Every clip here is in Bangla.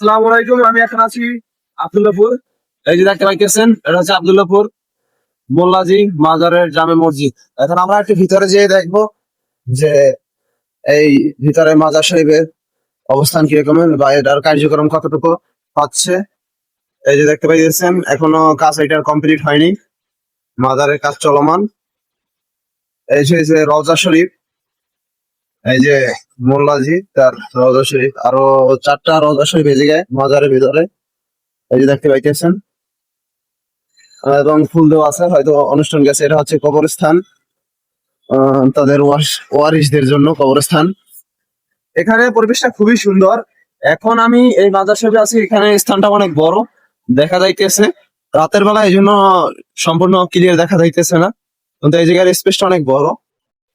আসসালামু আলাইকুম। আমি এখন আছি আব্দুল্লাহপুর। এই যে দেখতে পাইতেছেন, এটা হচ্ছে আব্দুল্লাহপুর মোল্লাজি মাজারের জামে মসজিদ। এখন আমরা একটু ভিতরে যেয়ে দেখবো যে এই ভিতরে মাজার শরীফের অবস্থান কিরকম বা এটার কার্যক্রম কতটুকু হচ্ছে। এই যে দেখতে পাইতেছেন, এখনো কাজ এটার কমপ্লিট হয়নি, মাজারের কাজ চলমান। এই যে রওজা শরীফ, এই যে মোল্লাজি তার রওজা শরীফ, আরো 4টা রওজা শরীফ এই জায়গায় মাজারের ভিতরে এই যে দেখতে পাইতেছেন। এবং ফুল দেওয়া আছে, হয়তো অনুষ্ঠান গেছে। এটা হচ্ছে কবরস্থান, তাদের ওয়ারিশদের জন্য কবরস্থান। এখানে পরিবেশটা খুবই সুন্দর। এখন আমি এই মাজার শরীফে আছি, এখানে স্থানটা অনেক বড় দেখা যাইতেছে। রাতের বেলা এই জন্য সম্পূর্ণ ক্লিয়ার দেখা যাইতেছে না, কিন্তু এই জায়গার স্পেসটা অনেক বড়।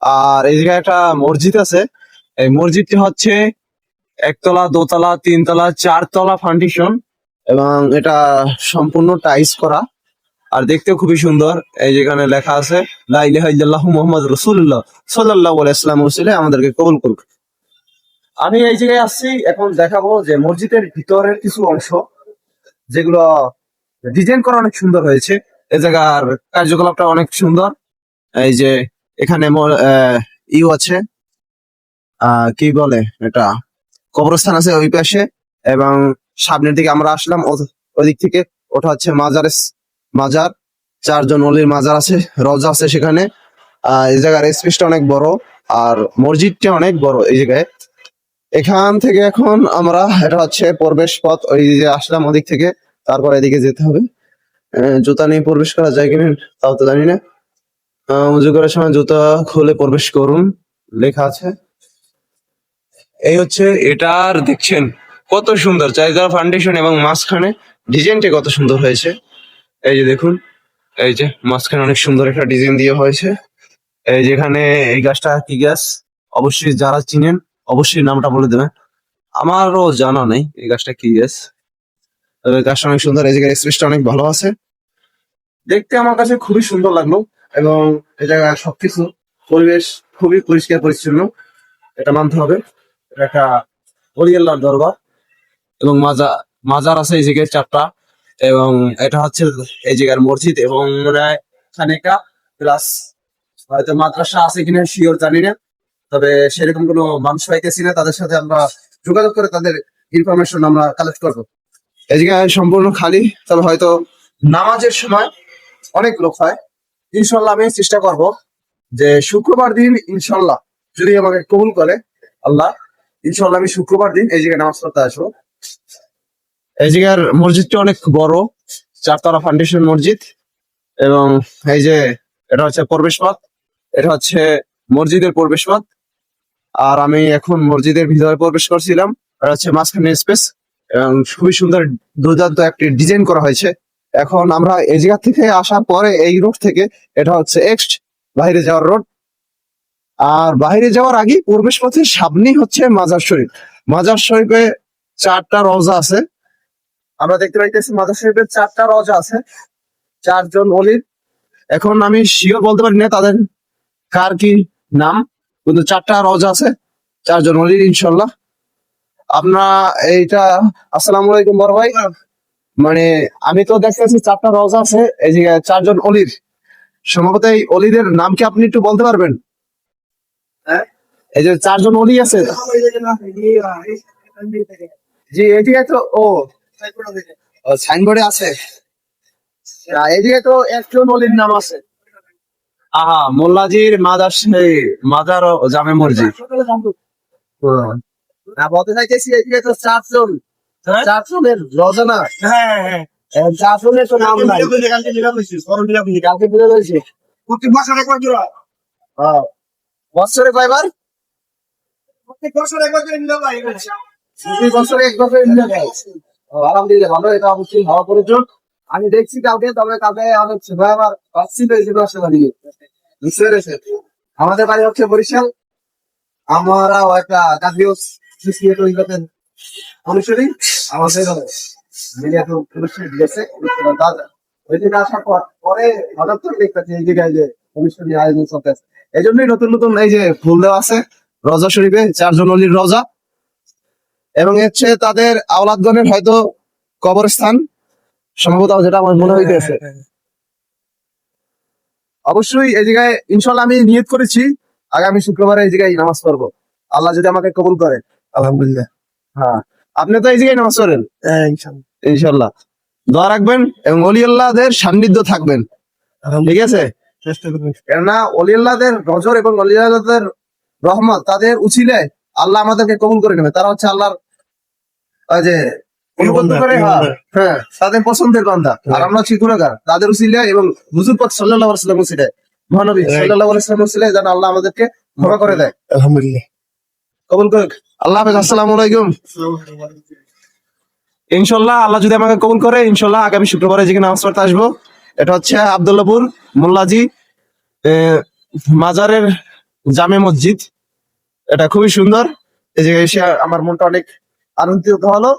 আর এই জায়গায় একটা মসজিদ আছে। এই মসজিদটি হচ্ছে একতলা, দোতলা, তিনতলা, 4তলা ফাউন্ডেশন, এবং এটা সম্পূর্ণ টাইলস করা। আর দেখতেও খুবই সুন্দর। এই যেখানে লেখা আছে লা ইলাহা ইল্লাল্লাহু মুহাম্মাদুর রাসূলুল্লাহ সাল্লাল্লাহু আলাইহি ওয়াসাল্লাম রসুলে আমাদেরকে কবুল করুক। আমি এই জায়গায় আসছি, এখন দেখাবো যে মসজিদের ভিতরের কিছু অংশ যেগুলো ডিজাইন করা অনেক সুন্দর হয়েছে। এই জায়গার কার্যকলাপটা অনেক সুন্দর। এই যে এখানে ইউ আছে, কি বলে এটা, কবরস্থান আছে ওই পাশে, এবং সামনের দিকে আমরা আসলাম ওদিক থেকে। ওটা হচ্ছে মাজার 4জন অলির মাজার আছে, রওজা আছে সেখানে। এই জায়গার স্পেসটা অনেক বড়, আর মসজিদটা অনেক বড় এই জায়গায়। এখান থেকে এখন আমরা, এটা হচ্ছে প্রবেশ পথ, ওই যে আসলাম ওদিক থেকে, তারপর এদিকে যেতে হবে। জুতা নিয়ে প্রবেশ করা যায় কিনা তাও তো জানি না। উজু করার সময় জুতা খুলে প্রবেশ করুন লেখা আছে। এই হচ্ছে এটার, দেখছেন কত সুন্দর চারিদার ফাউন্ডেশন, এবং মাঝখানে ডিজাইনটা কত সুন্দর হয়েছে। এই যে দেখুন, এই যে মাঝখানে অনেক সুন্দর একটা ডিজাইন দিয়ে হয়েছে। এই যেখানে এই গাছটা কি গাছ, অবশ্যই যারা চিনেন অবশ্যই নামটা বলে দেবেন, আমারও জানা নেই এই গাছটা কি গাছ। তবে গাছটা অনেক সুন্দর, এই জায়গায় স্পেসটা অনেক ভালো আছে, দেখতে আমার কাছে খুবই সুন্দর লাগলো। এবং এই জায়গায় সবকিছু পরিবেশ খুবই পরিষ্কার পরিচ্ছন্ন, এটা মানতে হবে। এটা একটা অলি আল্লাহর দরবার, এবং মাজার আছে এই জায়গায় 4টা। এবং এটা হচ্ছে এই জায়গার মসজিদ, এবং মনে হয় খানিকা প্লাস হয়তো মাদ্রাসা আছে কিনা শিওর জানি না। তবে সেরকম কোনো মানুষ পাইতেছি না, তাদের সাথে আমরা যোগাযোগ করে তাদের ইনফরমেশন আমরা কালেক্ট করবো। এই জায়গায় সম্পূর্ণ খালি, তবে হয়তো নামাজের সময় অনেক লোক হয়। ইনশাল্লাহ আমি চেষ্টা করব যে শুক্রবার দিন, ইনশাল্লাহ যদি আমাকে কবুল করে আল্লাহ, ইনশাল্লাহ আমি শুক্রবার দিন এই জায়গায় নামাজ পড়তে আসবো। এই জায়গার মসজিদটা অনেক বড়, 4তলা ফাউন্ডেশন মসজিদ। এবং এই যে এটা হচ্ছে প্রবেশ পথ, এটা হচ্ছে মসজিদের প্রবেশ পথ। আর আমি এখন মসজিদের ভিতরে প্রবেশ করছিলাম। এটা হচ্ছে মাঝখানে স্পেস, এবং খুবই সুন্দর দুর্দান্ত একটি ডিজাইন করা হয়েছে। এখন আমরা এই জায়গা থেকে আসার পরে এই রোড থেকে, এটা হচ্ছে এক্সট বাইরে যাওয়ার রোড। আর বাইরে যাওয়ার আগে প্রবেশ পথের সামনেই হচ্ছে মাজার শরীফ। মাজার শরীফে 4টা রওজা আছে, আমরা দেখতে পাইতেছি মাজার শরীফের 4টা রওজা আছে, 4জন অলির। এখন আমি শিওর বলতে পারি না তাদের কার কি নাম, কিন্তু 4টা রওজা আছে, 4জন অলির ইনশাল্লাহ। আপনার এইটা, আসসালামু আলাইকুম বড় ভাই। মানে আমি তো দেখতেছি 4টা রওজা আছে, এই যে 4জন অলির, সম্ভবত এই অলিদের নাম কি আপনি একটু বলতে পারবেন? হ্যাঁ, এই যে 4জন অলি আছে, জি এদিকে তো সাইনবোর্ডে আছে। এদিকে তো একজন অলির নাম আছে, মোল্লাজির মাজার, মাজার ও জামে মসজিদ। না বলতে চাইতেছি এদিকে তো 4জন, 4জনের রওজা না। হ্যাঁ, 4জনের তো নাম নাই, কালকে বিলে হয়েছে। প্রত্যেক বছর একবার জোড়া, বছরে কয়বার? প্রত্যেক বছর একবার করে মিলে যায়, প্রতি বছরে একবার করে মিলে যায়। আলহামদুলিল্লাহ ভালো, এটা অবশ্যই হওয়া প্রয়োজন। আমি দেখছি কালকে, তবে কালকে আমার ছেলে আমার আসছিল এই জন্য আসতে পারি, বুঝতে পেরেছে। আমাদের বাড়ি হচ্ছে বরিশাল, আমরাও একটা জাতীয় অনুসারী। আমাদের অনুষ্ঠান দিয়েছে, ওই দিকে আসার পরে হঠাৎ করে দেখতেছি এই জায়গায় যে অনুষ্ঠান আয়োজন চলতেছে। এই জন্যই নতুন নতুন এই যে ফুল দেওয়া আছে রওজা শরীফে, 4জন অলির রওজা। এবং হচ্ছে তাদের আওলাদগণের হয়তো কবরস্থান সম্ভবত, যেটা আমার মনে হইতেছে। অবশ্যই এই জায়গায় ইনশাল্লাহ আমি নিয়ত করেছি আগামী শুক্রবারে এই জায়গায় নামাজ পড়বো, আল্লাহ যদি আমাকে কবুল করে। আলহামদুলিল্লাহ। হ্যাঁ, আপনি তো এই জায়গায় নামাজ পড়েন ইনশাআল্লাহ। ইনশাল্লাহ। দোয়া রাখবেন এবং ওলিউল্লাহদের সান্নিধ্য থাকবেন, ঠিক আছে? চেষ্টা করবেন। কেননা ওলিউল্লাহদের নজর এবং ওলিউল্লাহদের রহমত তাদের উছিলায় আল্লাহ আমাদেরকে কবুল করে নেবে। তারা হচ্ছে আল্লাহর ওই যে অনুগত করে, হ্যাঁ, তাদের পছন্দের বান্দা। আর আমরা হচ্ছি গুনাহগার, তাদের উছিলায় এবং হুজুর পাক সাল্লাল্লাহু আলাইহি ওয়াসাল্লাম উছিলায়, মহানবী সাল্লাল্লাহু আলাইহি ওয়াসাল্লাম উছিলায় যেন আল্লাহ আমাদেরকে ক্ষমা করে দেয়, আলহামদুলিল্লাহ। কবুল করুক। আল্লাহ হাফেজ, আসসালামু আলাইকুম। ইনশাল্লাহ আল্লাহ যদি আমাকে কবুল করে, ইনশাল্লাহ আগামী শুক্রবারে যেখানে নামাজ পড়তে আসবো, এটা হচ্ছে আব্দুল্লাহপুর মোল্লাজি মাজারের জামে মসজিদ। এটা খুবই সুন্দর। এই জায়গায় এসে আমার মনটা অনেক আনন্দিত হলো।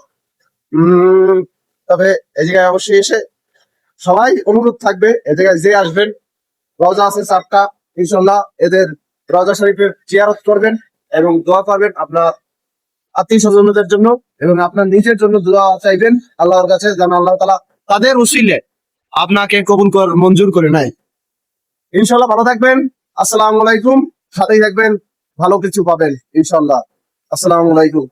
তবে এই জায়গায় অবশ্যই এসে সবাই অনুরোধ থাকবে, এ জায়গায় যে আসবেন, রওজা আছে 4টা, ইনশাল্লাহ এদের রওজা শরীফের জিয়ারত করবেন এবং দোয়া করবেন আপনার আত্মীয় স্বজনদের জন্য এবং আপনার নিজের জন্য দোয়া চাইবেন আল্লাহর কাছে, যেন আল্লাহ তাআলা তাদের উসিলে আপনাকে কবুল মঞ্জুর করে নেয়। ইনশাল্লাহ ভালো থাকবেন। আসসালামু আলাইকুম। সাথেই থাকবেন, ভালো কিছু পাবেন ইনশাল্লাহ। আসসালামু আলাইকুম।